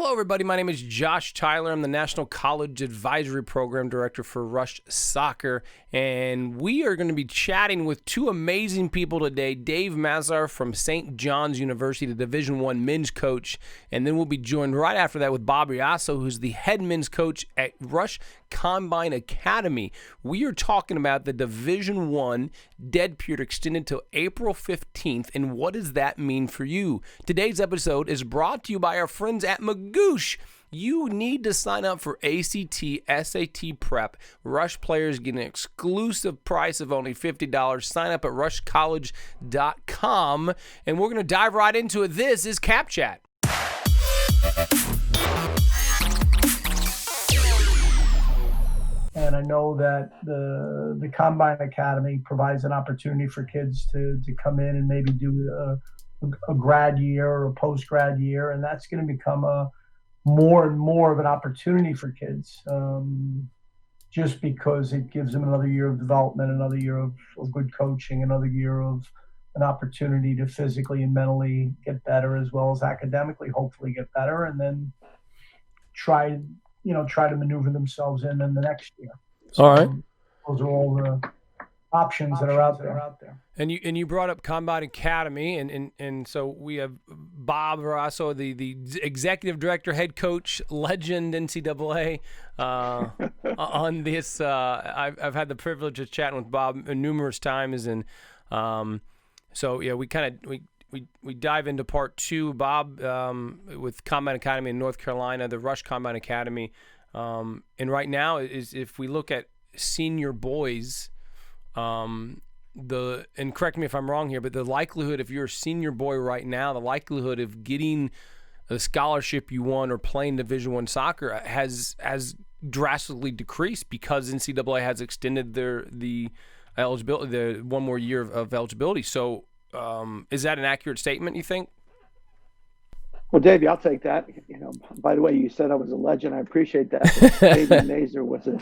Hello, everybody. My name is Josh Tyler. I'm the National College Advisory Program Director for Rush Soccer, and we are going to be chatting with two amazing people today. Dave Masur from St. John's University, the Division I men's coach, and then we'll be joined right after that with Bob Reasso, who's the head men's coach at Rush Combine Academy. We are talking about the Division I dead period extended till April 15th, and what does that mean for you? Today's episode is brought to you by our friends at Magoosh. You need to sign up for ACT, SAT Prep. Rush players get an exclusive price of only $50. Sign up at rushcollege.com, and we're going to dive right into it. This is Cap Chat. And I know that the Combine Academy provides an opportunity for kids to come in and maybe do a grad year or a post-grad year, and that's going to become a more and more of an opportunity for kids, just because it gives them another year of development, another year of good coaching, another year of an opportunity to physically and mentally get better, as well as academically, hopefully get better, and then try to maneuver themselves in the next year. So, all right. Those are all the options that are out there. And you brought up Combine Academy, and so we have Bob Reasso, the executive director, head coach, legend NCAA. On this, I've had the privilege of chatting with Bob numerous times, and so yeah, we dive into part two, Bob, with Combine Academy in North Carolina, the Rush Combine Academy, and right now is, if we look at senior boys, and correct me if I'm wrong here, but the likelihood, if you're a senior boy right now, the likelihood of getting a scholarship you want or playing Division I soccer has drastically decreased because NCAA has extended the eligibility, the one more year of eligibility. So is that an accurate statement, you think? Well, Davey, I'll take that. By the way, you said I was a legend. I appreciate that. Davey Masur was an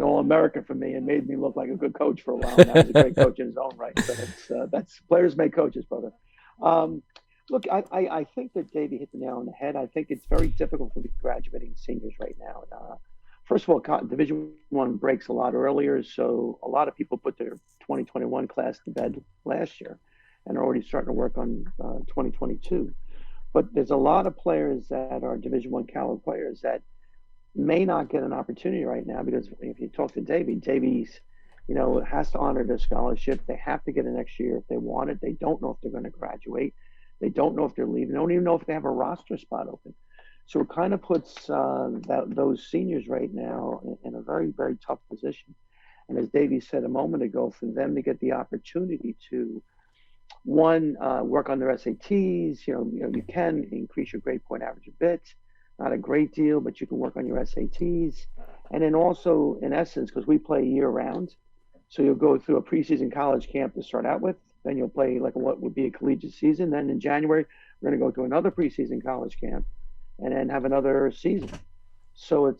All-American for me and made me look like a good coach for a while. And I was a great coach in his own right. So that's players make coaches, brother. Look, I think that Davey hit the nail on the head. I think it's very difficult for the graduating seniors right now. First of all, Division I breaks a lot earlier, so a lot of people put their 2021 class to bed last year and are already starting to work on 2022. But there's a lot of players that are Division I caliber players that may not get an opportunity right now, because if you talk to Davey's, has to honor their scholarship. They have to get an extra year if they want it. They don't know if they're going to graduate. They don't know if they're leaving. They don't even know if they have a roster spot open. So it kind of puts those seniors right now in a very, very tough position. And as Davey said a moment ago, for them to get the opportunity to, one, work on their SATs, you can increase your grade point average a bit, not a great deal, but you can work on your SATs. And then also, in essence, because we play year round, so you'll go through a preseason college camp to start out with, then you'll play like what would be a collegiate season. Then in January, we're going to go to another preseason college camp and then have another season. So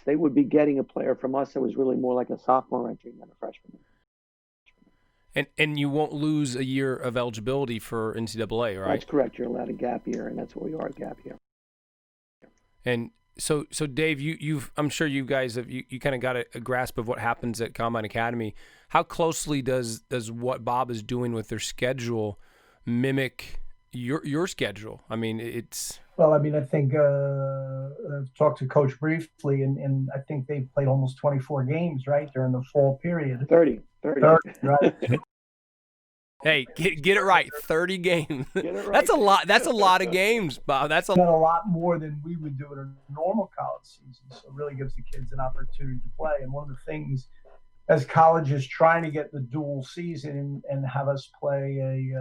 they would be getting a player from us that was really more like a sophomore entering than a freshman. And you won't lose a year of eligibility for NCAA, right? That's correct. You're allowed a gap year, and that's what we are, a gap year. And so Dave, I'm sure you guys have you kind of got a grasp of what happens at Combine Academy. How closely does what Bob is doing with their schedule mimic your schedule? I mean, it's. Well, I think I've talked to Coach briefly, and I think they've played almost 24 games, right, during the fall period. 30, right? Hey, get it right. 30 games. Get it right. That's a lot. That's a lot of games, Bob. That's a lot more than we would do in a normal college season. So it really gives the kids an opportunity to play. And one of the things, as college is trying to get the dual season and have us play an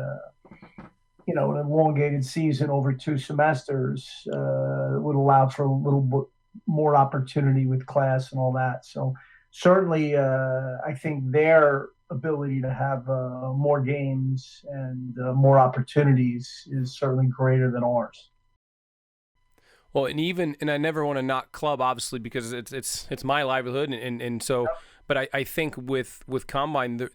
elongated season over 2 semesters, would allow for a little bit more opportunity with class and all that. So certainly, I think their ability to have more games and more opportunities is certainly greater than ours. Well, and I never want to knock club, obviously, because it's my livelihood, and so, but I think with Combine,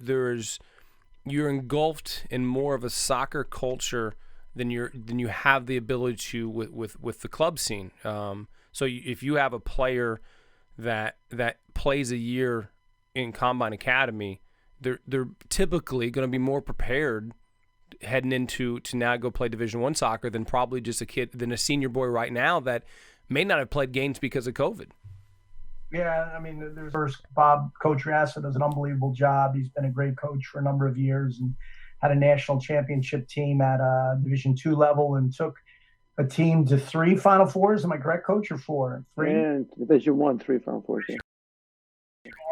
you're engulfed in more of a soccer culture then you have the ability to with the club scene. So if you have a player that plays a year in Combine Academy, they're typically going to be more prepared heading into to now go play Division I soccer than probably just a senior boy right now that may not have played games because of COVID. Yeah, I mean, there's first Coach Reasso does an unbelievable job. He's been a great coach for a number of years and had a national championship team at Division II level and took a team to 3 Final Fours. Am I correct, Coach, or 4? 3? And Division I, 3 Final Fours. Yeah.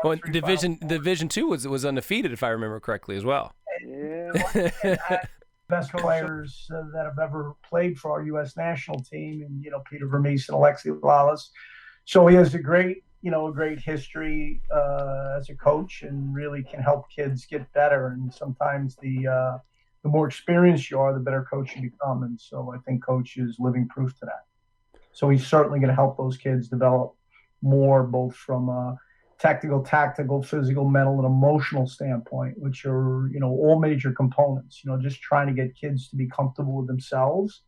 Well, Division II was undefeated, if I remember correctly, as well. Yeah. Best players that have ever played for our U.S. national team, and Peter Vermees and Alexi Lawless. So he has a great history as a coach, and really can help kids get better. And sometimes the more experienced you are, the better coach you become. And so I think Coach is living proof to that. So he's certainly going to help those kids develop more, both from a tactical, physical, mental, and emotional standpoint, which are, all major components. Just trying to get kids to be comfortable with themselves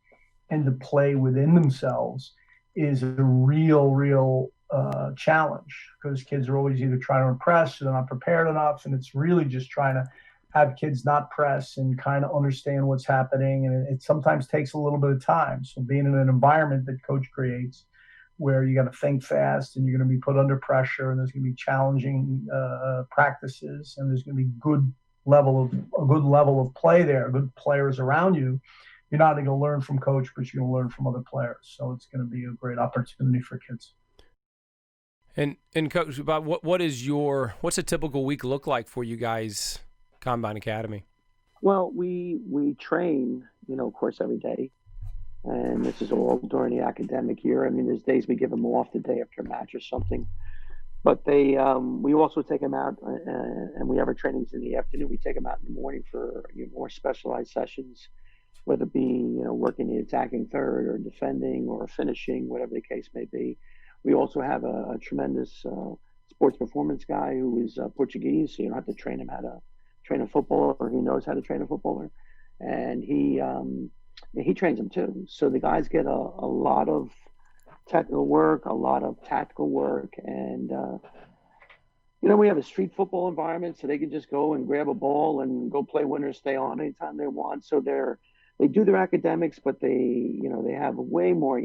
and to play within themselves is a real challenge, because kids are always either trying to impress or they're not prepared enough. And it's really just trying to have kids not press and kind of understand what's happening. And it sometimes takes a little bit of time. So being in an environment that Coach creates, where you got to think fast and you're going to be put under pressure, and there's going to be challenging practices, and there's going to be a good level of play there, good players around you. You're not only going to learn from Coach, but you're going to learn from other players. So it's going to be a great opportunity for kids. And Coach, Bob, what's a typical week look like for you guys, Combine Academy? Well, we train, of course, every day. And this is all during the academic year. I mean, there's days we give them off the day after a match or something. But we also take them out, and we have our trainings in the afternoon. We take them out in the morning for more specialized sessions, whether it be, working the attacking third or defending or finishing, whatever the case may be. We also have a tremendous sports performance guy who is Portuguese, so you don't have to train him how to train a footballer. He knows how to train a footballer. And he trains them too. So the guys get a lot of technical work, a lot of tactical work. And, we have a street football environment, so they can just go and grab a ball and go play win or stay on anytime they want. So they do their academics, but they have way more,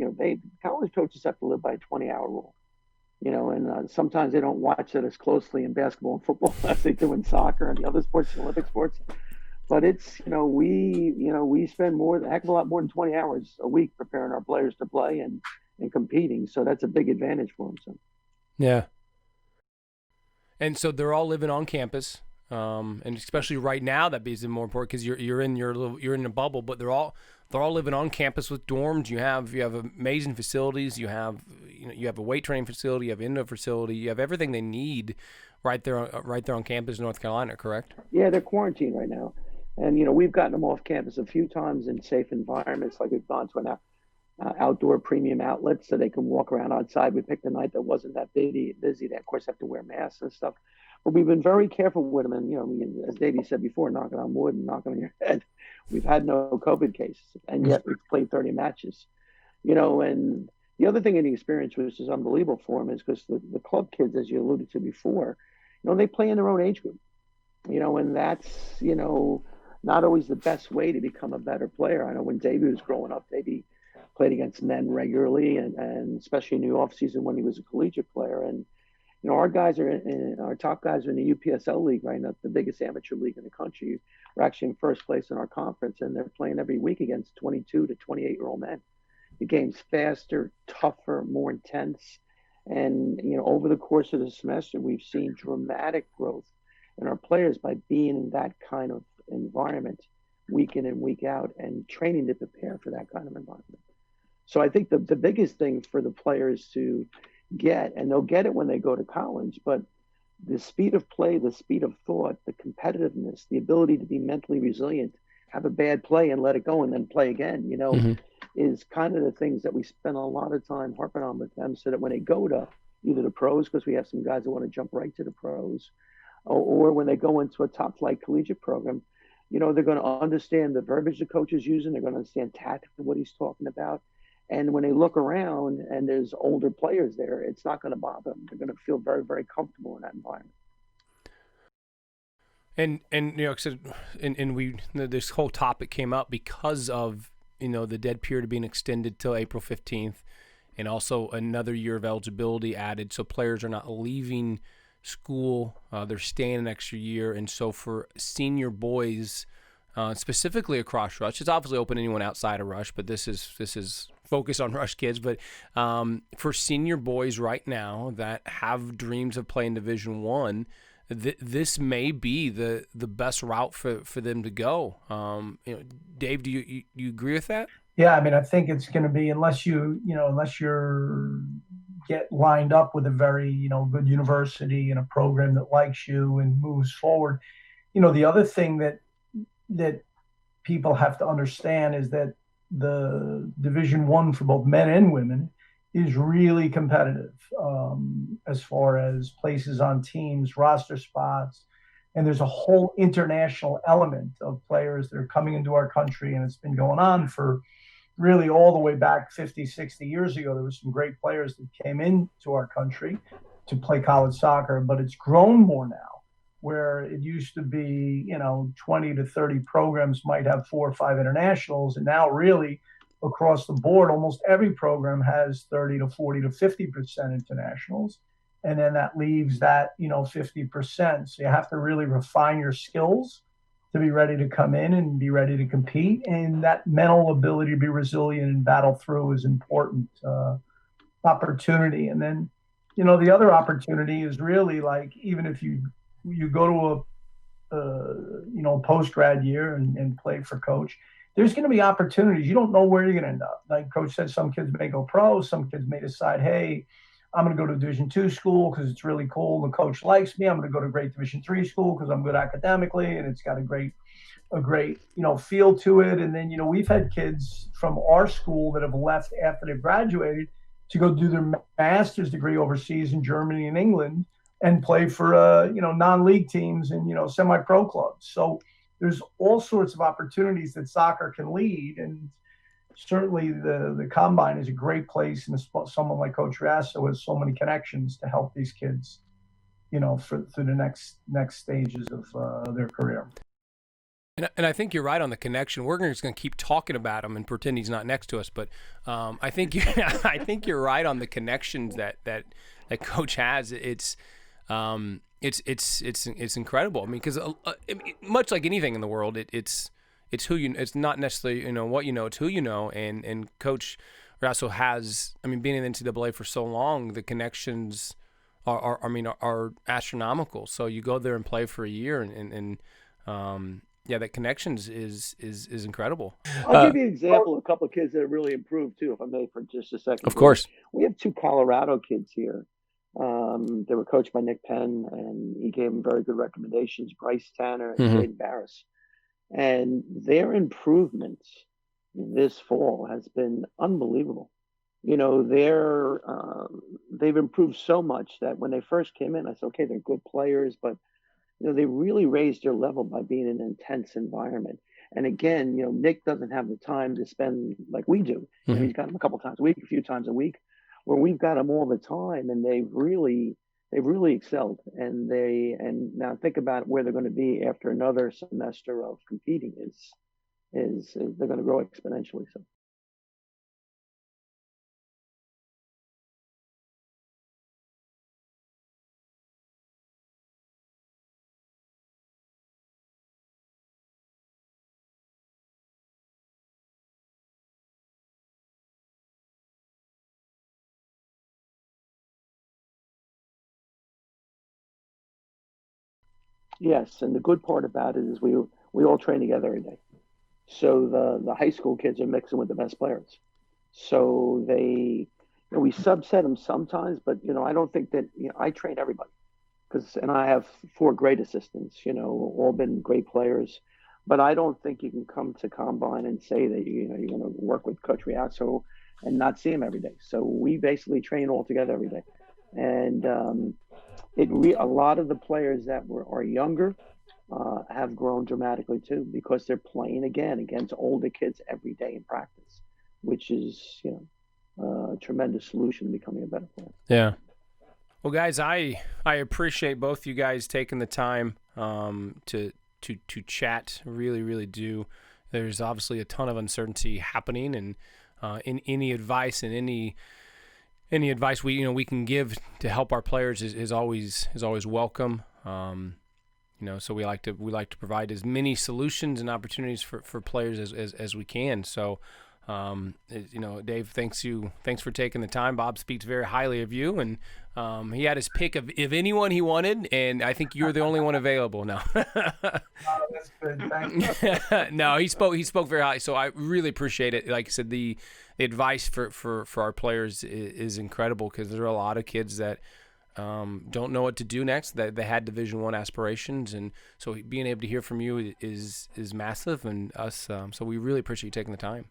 college coaches have to live by a 20-hour rule, and sometimes they don't watch it as closely in basketball and football as they do in soccer and the other sports, the Olympic sports. But it's, we spend a heck of a lot more than 20 hours a week preparing our players to play and competing. So that's a big advantage for them. So. Yeah. And so they're all living on campus. And especially right now, that is more important because you're in a bubble, but they're all living on campus with dorms. You have amazing facilities. You have a weight training facility. You have an indoor facility. You have everything they need right there on campus in North Carolina. Correct? Yeah, they're quarantined right now, and we've gotten them off campus a few times in safe environments. Like we've gone to an outdoor premium outlet so they can walk around outside. We picked a night that wasn't that busy. They of course have to wear masks and stuff. But we've been very careful with them. And, as Davey said before, knocking on wood and knocking on your head, we've had no COVID cases. And yet we've played 30 matches. And the other thing in the experience, which is unbelievable for them, is because the club kids, as you alluded to before, they play in their own age group. And that's, not always the best way to become a better player. I know when Davey was growing up, Davey played against men regularly, and especially in the off season when he was a collegiate player. And our guys our top guys are in the UPSL league right now, the biggest amateur league in the country. We're actually in first place in our conference, and they're playing every week against 22 to 28-year-old men. The game's faster, tougher, more intense. And, over the course of the semester, we've seen dramatic growth in our players by being in that kind of environment week in and week out and training to prepare for that kind of environment. So I think the biggest thing for the players to get, and they'll get it when they go to college, but the speed of play, the speed of thought, the competitiveness, the ability to be mentally resilient, have a bad play and let it go and then play again, is kind of the things that we spend a lot of time harping on with them, so that when they go to either the pros, because we have some guys that want to jump right to the pros, or when they go into a top flight collegiate program, they're going to understand the verbiage the coach is using. They're going to understand tactically what he's talking about. And when they look around and there's older players there, it's not going to bother them. They're going to feel very, very comfortable in that environment. And so this whole topic came up because of the dead period being extended till April 15th, and also another year of eligibility added, so players are not leaving school, they're staying an extra year. And so for senior boys, specifically across Rush, it's obviously open to anyone outside of Rush, but this is focused on Rush kids. But for senior boys right now that have dreams of playing Division I, this may be the best route for them to go. Dave, do you agree with that? Yeah, I mean, I think it's going to be, unless you're get lined up with a very good university and a program that likes you and moves forward. The other thing that people have to understand is that the Division I for both men and women is really competitive, as far as places on teams, roster spots, and there's a whole international element of players that are coming into our country, and it's been going on for really all the way back 50, 60 years ago. There were some great players that came into our country to play college soccer, but it's grown more now, where it used to be, 20 to 30 programs might have 4 or 5 internationals. And now really across the board, almost every program has 30 to 40 to 50% internationals. And then that leaves that, 50%. So you have to really refine your skills to be ready to come in and be ready to compete. And that mental ability to be resilient and battle through is important opportunity. And then, the other opportunity is really, like, even if you go to a post-grad year and play for coach, there's going to be opportunities. You don't know where you're going to end up. Like Coach said, some kids may go pro. Some kids may decide, hey, I'm going to go to Division II school because it's really cool. The coach likes me. I'm going to go to a great Division III school because I'm good academically and it's got a great feel to it. And then, we've had kids from our school that have left after they've graduated to go do their master's degree overseas in Germany and England and play for, non-league teams and, semi-pro clubs. So there's all sorts of opportunities that soccer can lead. And certainly the Combine is a great place. And someone like Coach Reasso has so many connections to help these kids, through the next stages of their career. And I think you're right on the connection. We're just going to keep talking about him and pretend he's not next to us. But I think you're right on the connections that Coach has. It's incredible. I mean, because much like anything in the world, it's who you. It's not necessarily what you know. It's who you know. And Coach Reasso has. I mean, being in the NCAA for so long, the connections are astronomical. So you go there and play for a year, and that connections is incredible. I'll give you an example of a couple of kids that have really improved too, if I may, for just a second. Of course. We have 2 Colorado kids here. They were coached by Nick Penn, and he gave them very good recommendations, Bryce Tanner and Jade Barris. And their improvements this fall has been unbelievable. They've improved so much that when they first came in, I said, okay, they're good players, but they really raised their level by being in an intense environment. And again, Nick doesn't have the time to spend like we do. He's got them a couple times a week, a few times a week, where we've got them all the time, and they've really excelled. And now think about where they're going to be after another semester of competing is they're going to grow exponentially. So. Yes, and the good part about it is we all train together every day. So the high school kids are mixing with the best players. So we subset them sometimes, but I don't think that I train everybody and I have 4 great assistants, all been great players. But I don't think you can come to Combine and say that you're going to work with Coach Reasso and not see him every day. So we basically train all together every day, and a lot of the players that are younger have grown dramatically too, because they're playing again against older kids every day in practice, which is, a tremendous solution to becoming a better player. Yeah. Well, guys, I appreciate both you guys taking the time to chat. Really, really do. There's obviously a ton of uncertainty happening, and in any advice and any advice we can give to help our players is always welcome. So we like to provide as many solutions and opportunities for players as we can. So. Dave, thanks for taking the time. Bob speaks very highly of you, and he had his pick of anyone he wanted, and I think you were the only one available now. Oh, that's good. Thank you. No, he spoke very highly, so I really appreciate it. Like I said, the advice for our players is incredible, because there are a lot of kids that don't know what to do next. That they had Division I aspirations, and so being able to hear from you is massive, and us. So we really appreciate you taking the time.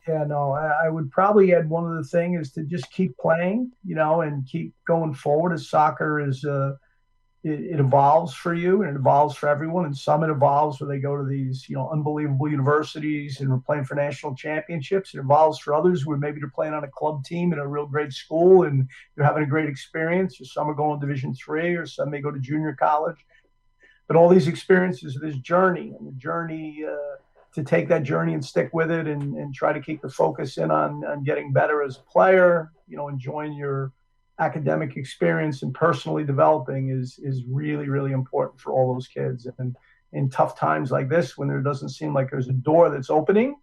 Yeah, no, I would probably add one other thing is to just keep playing, and keep going forward. As soccer is, it evolves for you, and it evolves for everyone. And some it evolves where they go to these, unbelievable universities and we're playing for national championships. It evolves for others where maybe they're playing on a club team in a real great school and they're having a great experience. Or some are going to Division III, or some may go to junior college. But all these experiences are this journey, and the journey. To take that journey and stick with it, and try to keep the focus in on getting better as a player, enjoying your academic experience and personally developing is really, really important for all those kids. And in tough times like this, when there doesn't seem like there's a door that's opening,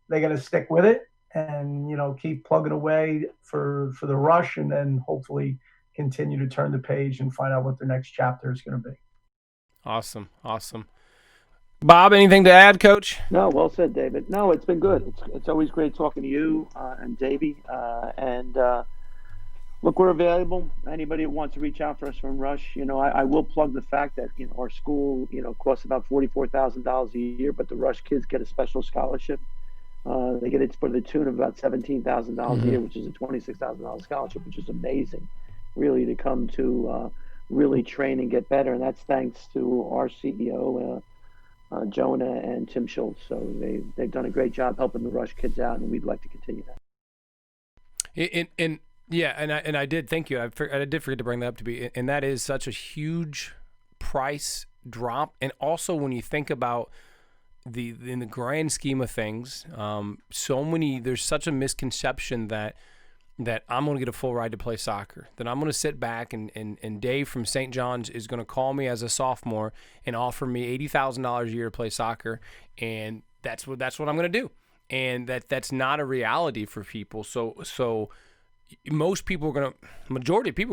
they got to stick with it and, keep plugging away for the rush, and then hopefully continue to turn the page and find out what their next chapter is going to be. Awesome. Bob, anything to add, Coach? No, well said, David. No, it's been good. It's always great talking to you and Davey. Look, we're available. Anybody who wants to reach out for us from Rush, I will plug the fact that our school, costs about $44,000 a year, but the Rush kids get a special scholarship. They get it for the tune of about $17,000 a year, which is a $26,000 scholarship, which is amazing, really, to come to really train and get better. And that's thanks to our CEO. Jonah and Tim Schultz. So they've done a great job helping the Rush kids out, and we'd like to continue that. And I did. Thank you. I did forget to bring that up and that is such a huge price drop. And also when you think about in the grand scheme of things, there's such a misconception that I'm going to get a full ride to play soccer, that I'm going to sit back and Dave from St. John's is going to call me as a sophomore and offer me $80,000 a year to play soccer, and that's what I'm going to do. And that's not a reality for people. So majority of people are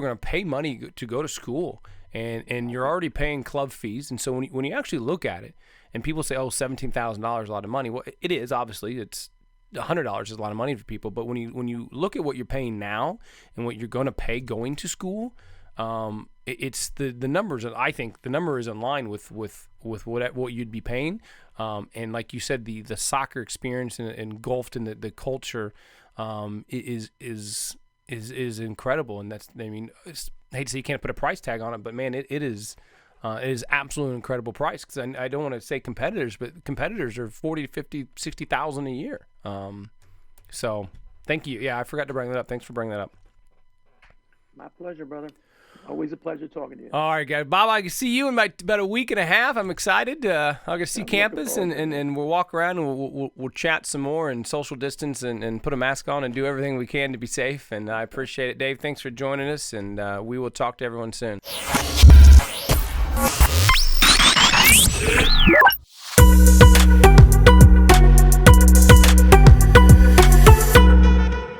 going to pay money to go to school, and you're already paying club fees. And so when you actually look at it, and people say, oh, $17,000 is a lot of money. Well, it is, obviously. It's $100 is a lot of money for people, but when you look at what you're paying now and what you're going to pay going to school, it's the numbers. I think the number is in line with what you'd be paying, and like you said, the soccer experience and engulfed in the culture is incredible, and that's, I hate to say you can't put a price tag on it, but man, it is. It is absolutely an incredible price, because I don't want to say competitors, but competitors are 40, 50, 60,000 a year. So thank you. Yeah, I forgot to bring that up. Thanks for bringing that up. My pleasure, brother. Always a pleasure talking to you. All right, guys. Bob, I can see you in about a week and a half. I'm excited. I'm going to see campus, and we'll walk around, and we'll chat some more and social distance and put a mask on and do everything we can to be safe. And I appreciate it. Dave, thanks for joining us, and we will talk to everyone soon.